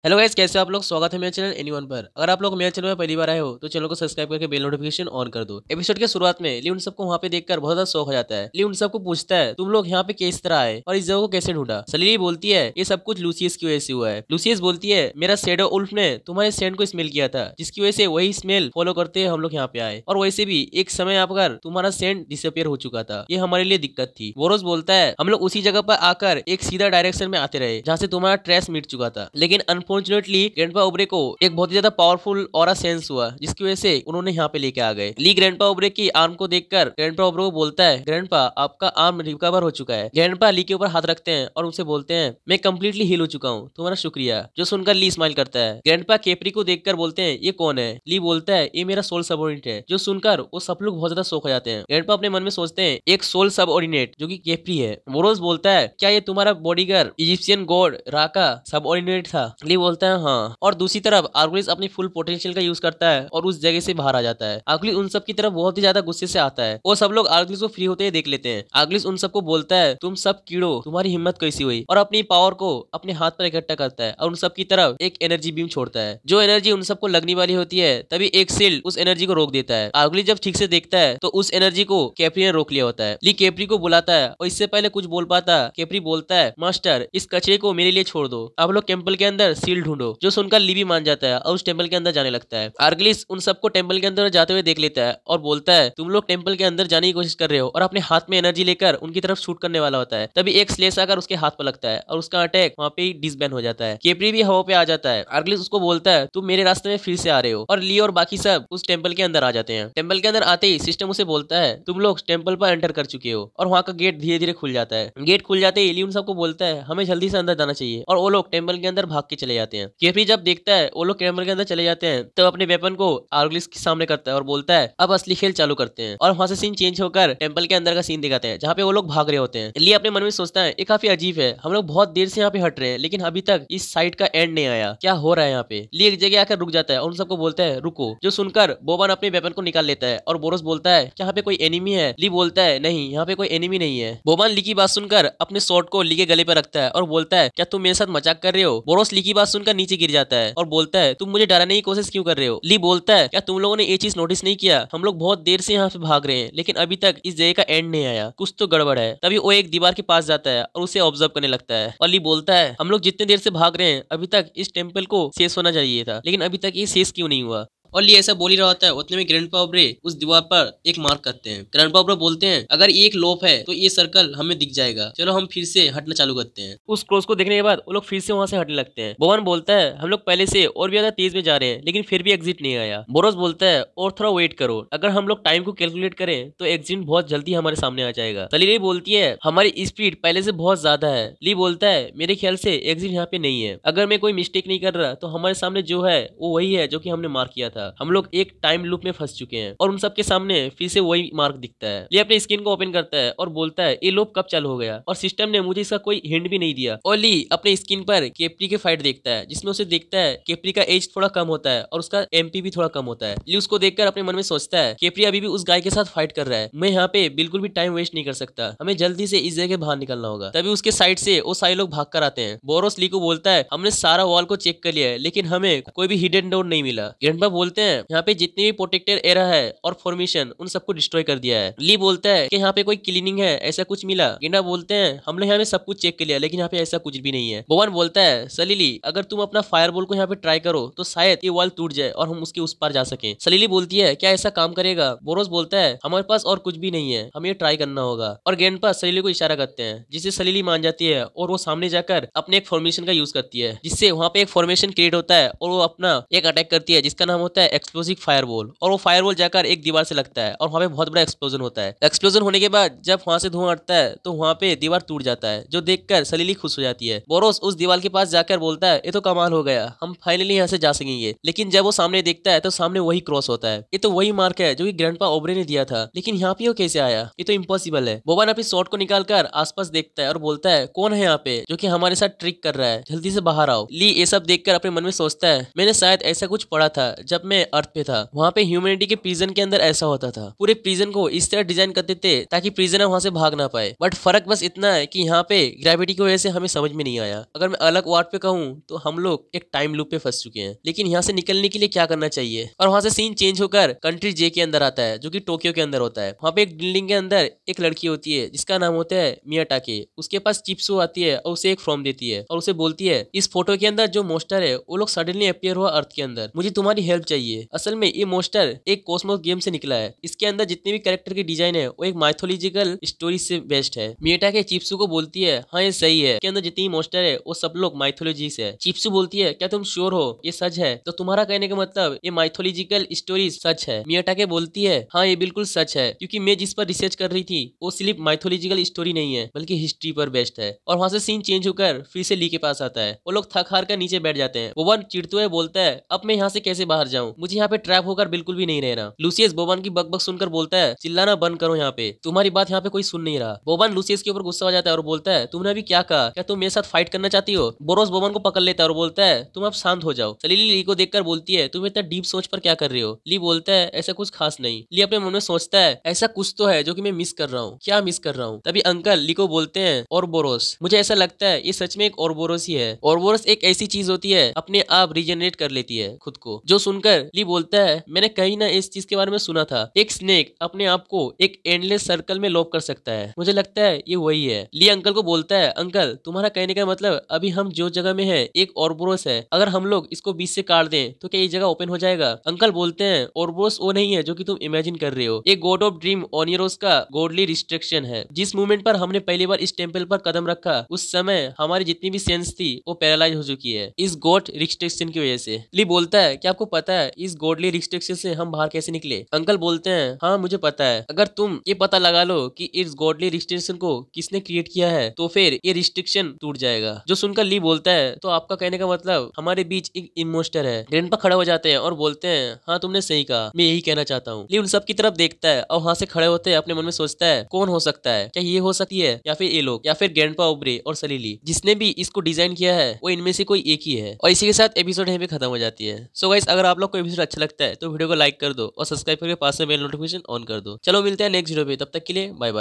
Hello guys, कैसे हो आप लोग। स्वागत है मेरे चैनल एनीवन पर। अगर आप लोग मेरे चैनल में पहली बार आए हो तो चैनल को सब्सक्राइब करके बेल नोटिफिकेशन ऑन कर दो। एपिसोड के शुरुआत में ली उन सबको वहाँ पे देखकर बहुत ज्यादा शौक हो जाता है। ली उन सबको पूछता है, तुम लोग यहाँ पे किस तरह आए और इस जगह को कैसे ढूंढा। सलीली बोलती है, ये सब कुछ लूसियस की वजह से हुआ है। लूसियस बोलती है, मेरा शैडो उल्फ ने तुम्हारे सेंट को स्मेल किया था, जिसकी वजह से वही स्मेल फॉलो करते हम लोग यहाँ पे आए। और वैसे भी एक समय आकर तुम्हारा सेंट डिसअपियर हो चुका था, ये हमारे लिए दिक्कत थी। बोरोस बोलता है, हम लोग उसी जगह पर आकर एक सीधा डायरेक्शन में आते रहे जहाँ से तुम्हारा ट्रेस मिट चुका था, लेकिन अनफॉर्चुनेटली ग्रैंडपा ओब्रे को एक बहुत ही ज्यादा पावरफुल ऑरा सेंस हुआ, जिसकी वजह से उन्होंने यहाँ पे लेके आ गए। ली ग्रैंडपा ओब्रे की आर्म को देखकर ग्रैंडपा ओब्रे को बोलता है, ग्रैंडपा आपका आर्म रिकवर हो चुका है। ग्रैंडपा ली के ऊपर हाथ रखते हैं और उनसे बोलते हैं, मैं कम्प्लीटली हील हो चुका हूँ, तुम्हारा शुक्रिया। जो सुनकर ली स्माइल करता है। ग्रैंडपा केपरी को देखकर बोलते हैं, ये कौन है। ली बोलता है, ये मेरा सोल सबऑर्डिनेट है। जो सुनकर वो सब लोग बहुत ज्यादा शौक हो जाते हैं। ग्रैंडपा अपने मन में सोचते हैं, एक सोल सबऑर्डिनेट जो कि केपरी है। बोरोस बोलता है, क्या ये तुम्हारा बॉडीगार्ड इजिप्शियन गॉड रा का सबऑर्डिनेट था। ली बोलता है, हाँ। और दूसरी तरफ आर्गुलिस अपनी फुल पोटेंशियल का यूज करता है और उस जगह से बाहर आ जाता है। आर्गुलिस उन सब की तरफ बहुत ही ज्यादा गुस्से से आता है। वो सब लोग आर्गुलिस को फ्री होते ही देख लेते हैं। आर्गुलिस उन सबको बोलता है, तुम सब कीड़ो, तुम्हारी हिम्मत कैसी हुई, और अपनी पावर को अपने हाथ पर इकट्ठा करता है और उन सब की तरफ एक एनर्जी बीम छोड़ता है। जो एनर्जी उन सबको लगने वाली होती है, तभी एक सील्ड उस एनर्जी को रोक देता है। आर्गुलिस जब ठीक से देखता है तो उस एनर्जी को केपरी ने रोक लिया होता है। ली केपरी को बुलाता है और इससे पहले कुछ बोल पाता केपरी बोलता है, मास्टर इस कचरे को मेरे लिए छोड़ दो, आप लोग टेम्पल के अंदर सील ढूंढो। जो सुनकर ली भी मान जाता है और उस टेम्पल के अंदर जाने लगता है। आर्गलिस उन सबको टेम्पल के अंदर जाते हुए देख लेता है और बोलता है, तुम लोग टेम्पल के अंदर जाने की कोशिश कर रहे हो, और अपने हाथ में एनर्जी लेकर उनकी तरफ शूट करने वाला होता है। तभी एक स्लेश आकर उसके हाथ पर लगता है और उसका अटैक वहाँ पे डिसबैन हो जाता है। केपरी भी हवा पे आ जाता है। आर्गलिस उसको बोलता है, तुम मेरे रास्ते में फिर से आ रहे हो, और ली और बाकी सब उस टेम्पल के अंदर आ जाते हैं। टेम्पल के अंदर आते ही सिस्टम उसे बोलता है, तुम लोग टेम्पल पर एंटर कर चुके हो, और वहाँ का गेट धीरे धीरे खुल जाता है। गेट खुल जाते ही ली उन सबको बोलता है, हमें जल्दी से अंदर जाना चाहिए, और वो लोग टेम्पल के अंदर भाग के चले जाते हैं। केपरी जब देखता है वो लोग टेम्पल के अंदर चले जाते हैं, तब अपने वेपन को आर्गलिस के सामने करता है और बोलता है, अब असली खेल चालू करते हैं। और वहां से सीन चेंज होकर टेम्पल के अंदर का सीन दिखाते हैं, जहाँ पे वो लोग भाग रहे होते हैं। ली अपने मन में सोचता है, ये काफी अजीब है, हम लोग बहुत देर से यहाँ पे हट रहे हैं, लेकिन अभी तक इस साइड का एंड नहीं आया, क्या हो रहा है यहाँ पे। ली एक जगह आकर रुक जाता है और उन सबको बोलता है, रुको। जो सुनकर बोबान अपने वेपन को निकाल लेता है और बोरोस बोलता है, क्या यहाँ पे कोई एनिमी है। ली बोलता है, नहीं, यहाँ पे कोई एनिमी नहीं है। बोबान ली की बात सुनकर अपने स्वॉर्ड को ली के गले पर रखता है और बोलता है, क्या तुम मेरे साथ मजाक कर रहे हो। बोरोस ली की बात सुनकर नीचे गिर जाता है और बोलता है, तुम मुझे डराने की कोशिश क्यों कर रहे हो। ली बोलता है, क्या तुम लोगों ने ये चीज नोटिस नहीं किया, हम लोग बहुत देर से यहाँ से भाग रहे हैं, लेकिन अभी तक इस जगह का एंड नहीं आया, कुछ तो गड़बड़ है। तभी वो एक दीवार के पास जाता है और उसे ऑब्जर्व करने लगता है। और ली बोलता है, हम लोग जितने देर से भाग रहे हैं, अभी तक इस टेम्पल को शेष होना चाहिए था, लेकिन अभी तक ये शेष क्यों नहीं हुआ। और ली ऐसा बोल ही रहा होता है, उतने में ग्रैंडपा ओब्रे उस दीवार पर एक मार्क करते हैं। ग्रैंडपा ओब्रे बोलते हैं, अगर ये एक लोप है तो ये सर्कल हमें दिख जाएगा, चलो हम फिर से हटना चालू करते हैं। उस क्रॉस को देखने के बाद वो लोग फिर से वहां से हटने लगते हैं। बोवन बोलता है, हम लोग पहले से और भी ज्यादा तेज में जा रहे हैं, लेकिन फिर भी एग्जिट नहीं आया। बोरोस बोलता है, और थोड़ा वेट करो, अगर हम लोग टाइम को कैलकुलेट करें तो एग्जिट बहुत जल्दी हमारे सामने आ जाएगा। सलीली बोलती है, हमारी स्पीड पहले से बहुत ज्यादा है। ली बोलता है, मेरे ख्याल से एग्जिट यहाँ पे नहीं है, अगर मैं कोई मिस्टेक नहीं कर रहा तो हमारे सामने जो है वो वही है जो कि हमने मार्क किया था। हम लोग एक टाइम लूप में फंस चुके हैं और उन सबके सामने फिर से वही मार्क दिखता है। ये अपने स्क्रीन को ओपन करता है और बोलता है, ये लूप कब चालू हो गया, और सिस्टम ने मुझे इसका कोई हिंट भी नहीं दिया। और ली अपने स्क्रीन पर केपरी के फाइट देखता है, जिसमें उसे देखता है केपरी का एज थोड़ा कम होता है और उसका एमपी भी थोड़ा कम होता है। ली उसको देखकर अपने मन में सोचता है, केपरी अभी भी उस गाय के साथ फाइट कर रहा है, मैं यहाँ पे बिल्कुल भी टाइम वेस्ट नहीं कर सकता, हमें जल्दी से इस जगह बाहर निकलना होगा। तभी उसके साइड से वो सारे लोग भाग कर आते हैं। बोरोस ली को बोलता है, हमने सारा वॉल को चेक कर लिया है, लेकिन हमें कोई भी हिडन डोर नहीं मिला। ग्रैंडपा बोलते हैं, यहाँ पे जितने भी प्रोटेक्टेड एरा है और फॉर्मेशन उन सबको डिस्ट्रॉय कर दिया है। ली बोलता है कि यहाँ पे कोई क्लीनिंग है, ऐसा कुछ मिला। गेंडा बोलते हैं, हमने यहाँ पे सब कुछ चेक कर लिया, लेकिन यहाँ पे ऐसा कुछ भी नहीं है। बोवन बोलता है, सलीली अगर तुम अपना फायरबॉल को यहाँ पे ट्राई करो तो शायद ये वॉल टूट जाए और हम उसके उस पार जा सके। सलीली बोलती है, क्या ऐसा काम करेगा। बोरोस बोलता है, हमारे पास और कुछ भी नहीं है, हमें ये ट्राई करना होगा। और गेंडपा सलीली को इशारा करते हैं, जिससे सलीली मान जाती है और वो सामने जाकर अपने एक फॉर्मेशन का यूज करती है, जिससे वहाँ पे एक फॉर्मेशन क्रिएट होता है और वो अपना एक अटैक करती है, जिसका नाम होता है एक्सप्लोसिव फायरबॉल। और वो फायरबॉल जाकर एक दीवार से लगता है और वहाँ पे बहुत बड़ा एक्सप्लोजन होता है। एक्सप्लोजन होने के बाद जब वहाँ से धुआं उठता है तो वहाँ पे दीवार टूट जाता है, जो देखकर सलीली खुश हो जाती है। बोरोस उस दीवार के पास जाकर बोलता है, ये तो कमाल हो गया, हम फाइनली यहाँ से जा सकेंगे। लेकिन जब वो सामने देखता है तो सामने वही क्रॉस होता है। ये तो वही मार्क है जो कि ग्रैंडपा ओब्रे ने दिया था, लेकिन यहाँ पे वो कैसे आया, ये तो इम्पॉसिबल है। बोबान अपनी शॉट को निकालकर आसपास देखता है और बोलता है, कौन है यहाँ पे जो कि हमारे साथ ट्रिक कर रहा है, जल्दी से बाहर आओ। ली ये सब देखकर अपने मन में सोचता है, मैंने शायद ऐसा कुछ पढ़ा था जब में अर्थ पे था, वहाँ पे ह्यूमैनिटी के प्रिजन के अंदर ऐसा होता था। पूरे प्रिजन को इस तरह डिजाइन करते थे ताकि प्रिजनर वहाँ से भाग ना पाए। बट फर्क बस इतना है कि यहाँ पे ग्रेविटी की वजह से हमें समझ में नहीं आया। अगर मैं अलग वार्ड पे कहूँ तो हम लोग एक टाइम लूप पे फंस चुके हैं। लेकिन यहाँ से निकलने के लिए क्या करना चाहिए? और वहाँ से सीन चेंज होकर कंट्री जे के अंदर आता है, जो कि टोक्यो के अंदर होता है। वहाँ पे एक बिल्डिंग के अंदर एक लड़की होती है जिसका नाम होता है मियाटाके। उसके पास चिप्सू आती है और उसे एक फॉर्म देती है और उसे बोलती है इस फोटो के अंदर जो मोस्टर है वो लोग सडनली अपीयर हुआ अर्थ के अंदर, मुझे तुम्हारी हेल्प चाहिए। असल में ये मोस्टर एक कॉस्मोस गेम से निकला है। इसके अंदर जितने भी कैरेक्टर की डिजाइन है वो एक माइथोलॉजिकल स्टोरी से बेस्ड है। मियाटाके चिप्सू को बोलती है हाँ ये सही है, के अंदर जितनी मोस्टर है वो सब लोग माइथोलॉजी से है। चिप्सू बोलती है क्या तुम श्योर हो ये सच है? तो तुम्हारा कहने का मतलब ये माइथोलॉजिकल स्टोरी सच है? मियाटाके बोलती है हाँ ये बिल्कुल सच है, क्योंकि मैं जिस पर रिसर्च कर रही थी वो सिर्फ माइथोलॉजिकल स्टोरी नहीं है बल्कि हिस्ट्री पर बेस्ड है। और वहाँ से सीन चेंज होकर फिर से ली के पास आता है। वो लोग थक हार कर नीचे बैठ जाते हैं। बोबन चिढ़ते हुए बोलता है अब मैं यहाँ से कैसे बाहर जाऊँ, मुझे यहाँ पे ट्रैप होकर बिल्कुल भी नहीं रहना। लूसियस बोबन की बकबक सुनकर बोलता है चिल्लाना बंद करो, यहाँ पे तुम्हारी बात यहाँ पे कोई सुन नहीं रहा। बोबन लूसियस के ऊपर गुस्सा हो जाता है और बोलता है तुमने अभी क्या कहा, क्या तुम मेरे साथ फाइट करना चाहती हो? बोरोस बोबन को पकड़ लेता है और बोलता है तुम अब शांत हो जाओ। सलीली ली को देखकर बोलती है तुम इतना डीप सोच पर क्या कर रही हो? ली बोलता है ऐसा कुछ खास नहीं। ली अपने मन में सोचता है ऐसा कुछ तो है जो कि मैं मिस कर रहा हूँ, क्या मिस कर रहा हूँ? तभी अंकल ली को बोलते हैं ओरबोरोस। मुझे ऐसा लगता है ये सच में एक ओरबोरोस ही है। ओरबोरोस एक ऐसी चीज होती है अपने आप रीजनरेट कर लेती है खुद को। जो सुनकर ली बोलता है मैंने कहीं ना इस चीज के बारे में सुना था, एक स्नेक अपने आप को एक एंडलेस सर्कल में लॉक कर सकता है, मुझे लगता है ये वही है। ली अंकल को बोलता है अंकल तुम्हारा कहने का मतलब अभी हम जो जगह में है एक ओरबोरोस है, अगर हम लोग इसको बीच से काट दें तो क्या ये जगह ओपन हो जाएगा? अंकल बोलते हैं ओरबोरोस वो नहीं है जो कि तुम इमेजिन कर रहे हो, एक गॉड ऑफ ड्रीम ओनियरोस का गॉडली रिस्ट्रिक्शन है। जिस मोमेंट पर हमने पहली बार इस टेम्पल पर कदम रखा उस समय हमारी जितनी भी सेंस थी वो पैरालाइज हो चुकी है इस गॉड रिस्ट्रिक्शन की वजह से। ली बोलता है क्या आपको पता है इस गॉडली रिस्ट्रिक्शन से हम बाहर कैसे निकले? अंकल बोलते हैं हाँ मुझे पता है, अगर तुम ये पता लगा लो कि इस गॉडली रिस्ट्रिक्शन को किसने क्रिएट किया है तो फिर ये रिस्ट्रिक्शन टूट जाएगा। जो सुनकर ली बोलता है तो आपका कहने का मतलब हमारे बीच एक इमोस्टर है। ग्रैंडपा खड़े हो जाते हैं और बोलते हैं हाँ तुमने सही कहा, मैं यही कहना चाहता हूँ। ली उन सब की तरफ देखता है और वहां से खड़े होते हैं अपने मन में सोचता है कौन हो सकता है, क्या ये हो सकती है या फिर ये लोग या फिर ग्रैंडपा ओब्रे और सलीली जिसने भी इसको डिजाइन किया है वो इनमें से कोई एक ही है। और इसी के साथ एपिसोड यहीं पे खत्म हो जाती है। सो गाइस अगर आप लोग को एपिसोड अच्छा लगता है तो वीडियो को लाइक कर दो और सब्सक्राइब करके पास में बेल नोटिफिकेशन ऑन कर दो। चलो मिलते हैं नेक्स्ट वीडियो पे, तब तक के लिए बाय बाय।